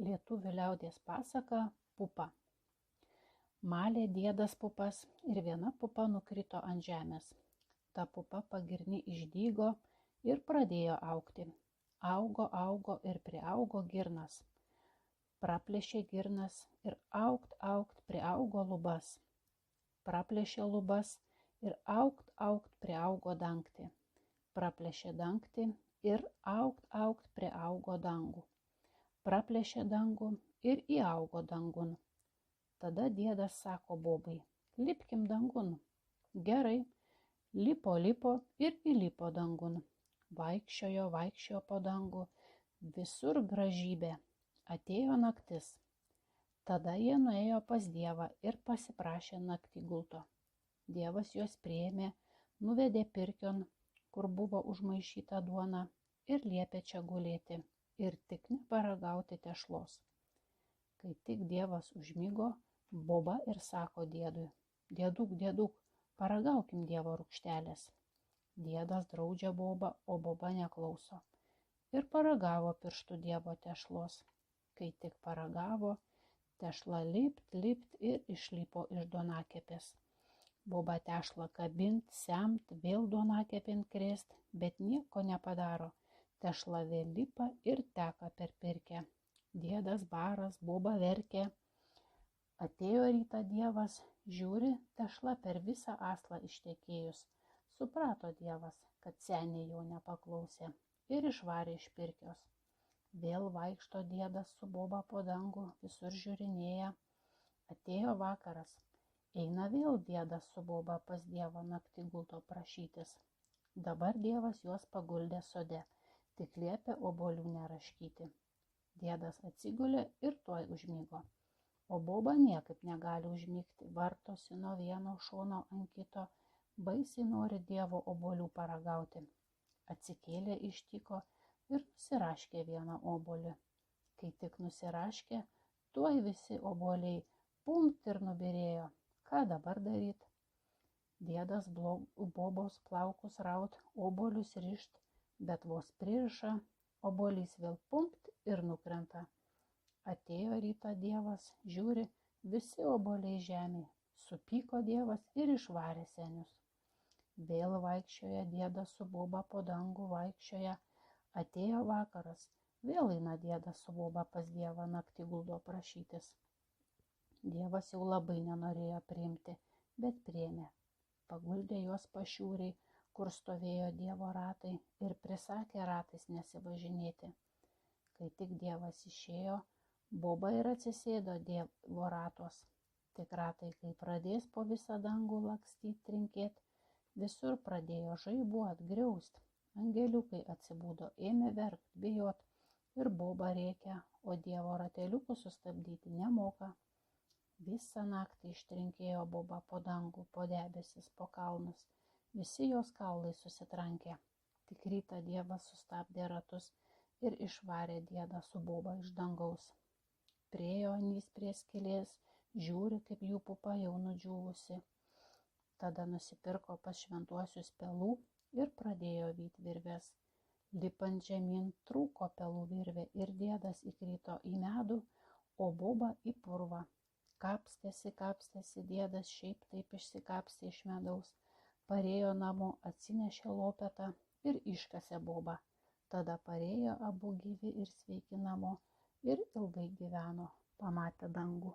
Lietuvių liaudies pasaka pupa. Malė diedas pupas ir viena pupa nukrito ant žemės. Ta pupa pagirni išdygo ir pradėjo augti. Augo ir priaugo girnas. Praplėšė girnas ir augt priaugo lubas. Praplėšė lubas ir augt priaugo dangtį. Praplėšė dangtį ir augt priaugo dangų. Praplėšė dangų ir įaugo dangun. Tada diedas sako bobai, lipkim dangun. Gerai, lipo ir įlipo dangun. Vaikščiojo po dangų, visur gražybė. Atėjo naktis. Tada jie nuėjo pas Dievą ir pasiprašė naktį gulto. Dievas juos priėmė, nuvedė pirkion, kur buvo užmaišyta duona, ir liepė čia gulėti ir tik neparagauti tešlos. Kai tik Dievas užmigo, boba ir sako diedui, dieduk, paragaukim Dievo rūgštelės. Diedas draudžia bobą, o boba neklauso. Ir paragavo pirštų Dievo tešlos. Kai tik paragavo, tešla lipt ir išlipo iš duonakepės. Boba tešla kabint, semt, vėl duonakepin krėst, bet nieko nepadaro. Tešla vėl lipa ir teka per pirkę. Diedas baras, boba verkė. Atėjo rytą Dievas, žiūri, tešla per visą aslą ištekėjus. Suprato Dievas, kad seniai jo nepaklausė ir išvarė iš pirkios. Vėl vaikšto diedas su boba po dangų, visur žiūrinėja. Atėjo vakaras. Eina vėl diedas su boba pas Dievą naktį gulto prašytis. Dabar Dievas juos paguldė sode, tik liepė obuolių neraškyti. Diedas atsigulė ir tuoj užmigo. O boba niekaip negali užmigti, vartosi nuo vieno šono ant kito, baisiai nori Dievo obuolių paragauti. Atsikėlė iš tyko ir nusiraškė vieną obuolį. Kai tik nusiraškė, tuoj visi obuoliai pumpt ir nubyrėjo. Ką dabar daryt? Diedas bobos plaukus raut, obuolius rišt, bet vos pririša, obuolys vėl pumpt ir nukrenta. Atėjo rytą Dievas, žiūri, visi obuoliai žemėje. Supyko Dievas ir išvarė senius. Vėl vaikščioja diedas su boba po dangų vaikščioja. Atėjo vakaras, vėl eina diedas su boba pas Dievą naktį guldo prašytis. Dievas jau labai nenorėjo priimti, bet priėmė. Paguldė juos pašiūriai, kur stovėjo Dievo ratai, ir prisakė ratais nesivažinėti. Kai tik Dievas išėjo, boba ir atsisėdo Dievo ratos. Tik ratai, kai pradės po visą dangų lakstyt, trinkėt, visur pradėjo žaibuot, griaust. Angeliukai atsibudo, ėmė verkt, bijot, ir boba rėkia, o Dievo rateliukų sustabdyti nemoka. Visą naktį ištrinkėjo boba po dangų, po debesis, po kalnus. Visi jos kaulai susitrankė. Tik rytą Dievas sustabdė ratus ir išvarė diedą su boba iš dangaus. Priėjo anys prie skylės, žiūri, kaip jų pupa jau nudžiūvusi. Tada nusipirko pas šventuosius pelų ir pradėjo vyt virves. Lipant žemyn trūko pelų virvė ir diedas įkrito į medų, o boba į purvą. Kapstėsi diedas, šiaip taip išsikapstė iš medaus. Parėjo namo, atsinešė lopetą ir iškasė bobą. Tada parėjo abu gyvi ir sveiki namo ir ilgai gyveno, pamatė dangų.